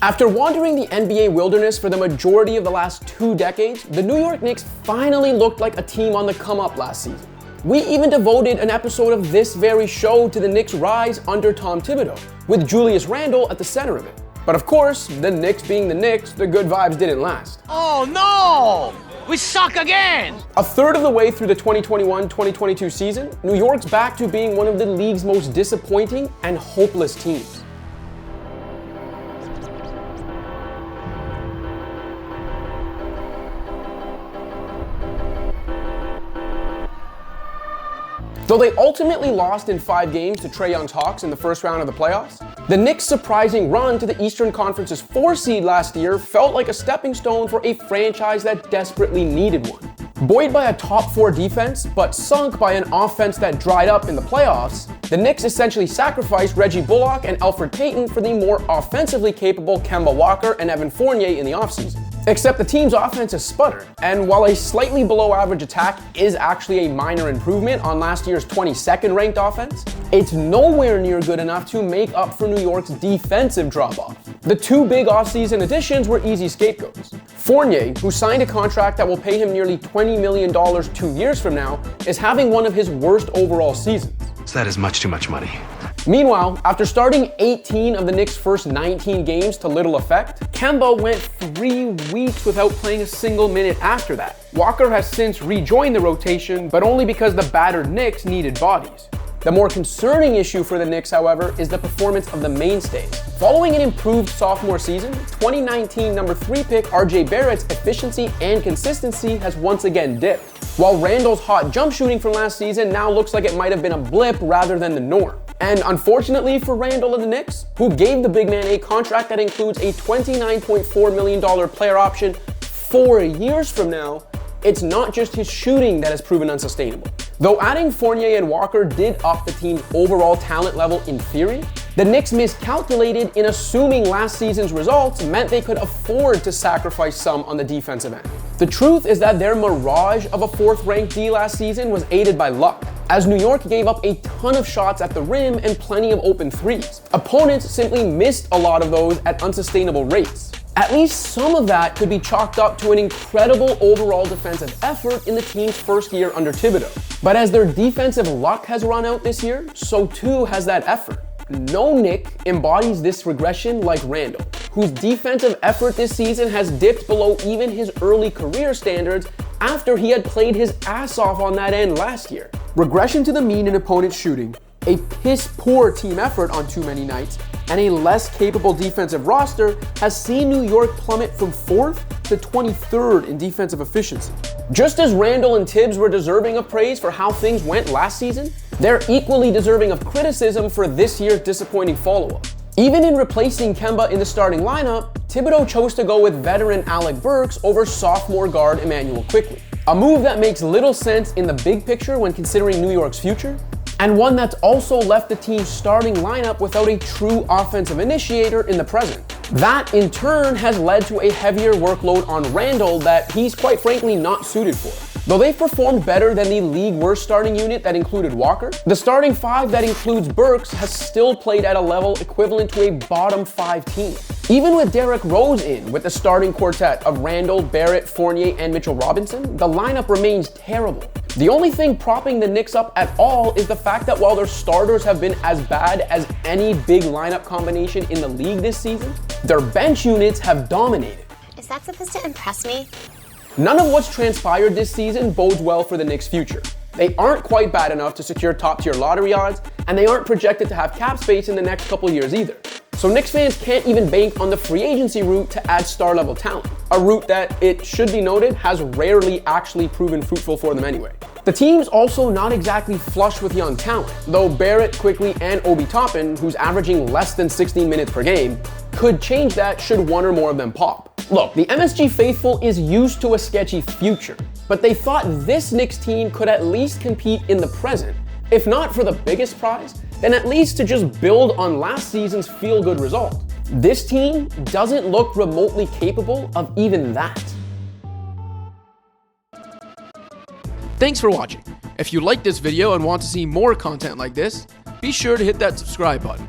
After wandering the NBA wilderness for the majority of the last 2 decades, the New York Knicks finally looked like a team on the come-up last season. We even devoted an episode of this very show to the Knicks' rise under Tom Thibodeau, with Julius Randle at the center of it. But of course, the Knicks being the Knicks, the good vibes didn't last. Oh no! We suck again! A third of the way through the 2021-2022 season, New York's back to being one of the league's most disappointing and hopeless teams. Though they ultimately lost in 5 games to Trae Young's Hawks in the first round of the playoffs, the Knicks' surprising run to the Eastern Conference's 4 seed last year felt like a stepping stone for a franchise that desperately needed one. Buoyed by a top 4 defense, but sunk by an offense that dried up in the playoffs, the Knicks essentially sacrificed Reggie Bullock and Elfrid Payton for the more offensively capable Kemba Walker and Evan Fournier in the offseason. Except the team's offense has sputtered, and while a slightly below average attack is actually a minor improvement on last year's 22nd ranked offense, it's nowhere near good enough to make up for New York's defensive drop-off. The 2 big offseason additions were easy scapegoats. Fournier, who signed a contract that will pay him nearly $20 million 2 years from now, is having one of his worst overall seasons. So that is much too much money. Meanwhile, after starting 18 of the Knicks' first 19 games to little effect, Kemba went 3 weeks without playing a single minute after that. Walker has since rejoined the rotation, but only because the battered Knicks needed bodies. The more concerning issue for the Knicks, however, is the performance of the mainstays. Following an improved sophomore season, 2019 number 3 pick RJ Barrett's efficiency and consistency has once again dipped, while Randle's hot jump shooting from last season now looks like it might have been a blip rather than the norm. And unfortunately for Randle and the Knicks, who gave the big man a contract that includes a $29.4 million player option 4 years from now, it's not just his shooting that has proven unsustainable. Though adding Fournier and Walker did up the team's overall talent level in theory, the Knicks miscalculated in assuming last season's results meant they could afford to sacrifice some on the defensive end. The truth is that their mirage of a 4th-ranked D last season was aided by luck, as New York gave up a ton of shots at the rim and plenty of open threes. Opponents simply missed a lot of those at unsustainable rates. At least some of that could be chalked up to an incredible overall defensive effort in the team's first year under Thibodeau. But as their defensive luck has run out this year, so too has that effort. No Knick embodies this regression like Randle, whose defensive effort this season has dipped below even his early career standards after he had played his ass off on that end last year. Regression to the mean in opponent shooting, a piss-poor team effort on too many nights, and a less capable defensive roster has seen New York plummet from 4th to 23rd in defensive efficiency. Just as Randle and Tibbs were deserving of praise for how things went last season, they're equally deserving of criticism for this year's disappointing follow-up. Even in replacing Kemba in the starting lineup, Thibodeau chose to go with veteran Alec Burks over sophomore guard Immanuel Quickley. A move that makes little sense in the big picture when considering New York's future, and one that's also left the team's starting lineup without a true offensive initiator in the present. That, in turn, has led to a heavier workload on Randle that he's quite frankly not suited for. Though they've performed better than the league-worst starting unit that included Walker, the starting 5 that includes Burks has still played at a level equivalent to a bottom 5 team. Even with Derrick Rose in with the starting quartet of Randle, Barrett, Fournier, and Mitchell Robinson, the lineup remains terrible. The only thing propping the Knicks up at all is the fact that while their starters have been as bad as any big lineup combination in the league this season, their bench units have dominated. Is that supposed to impress me? None of what's transpired this season bodes well for the Knicks' future. They aren't quite bad enough to secure top-tier lottery odds, and they aren't projected to have cap space in the next couple years either. So Knicks fans can't even bank on the free agency route to add star-level talent, a route that, it should be noted, has rarely actually proven fruitful for them anyway. The team's also not exactly flush with young talent, though Barrett, Quickley, and Obi Toppin, who's averaging less than 16 minutes per game, could change that should one or more of them pop. Look, the MSG faithful is used to a sketchy future, but they thought this Knicks team could at least compete in the present, if not for the biggest prize, then at least to just build on last season's feel-good result. This team doesn't look remotely capable of even that. Thanks for watching. If you liked this video and want to see more content like this, be sure to hit that subscribe button.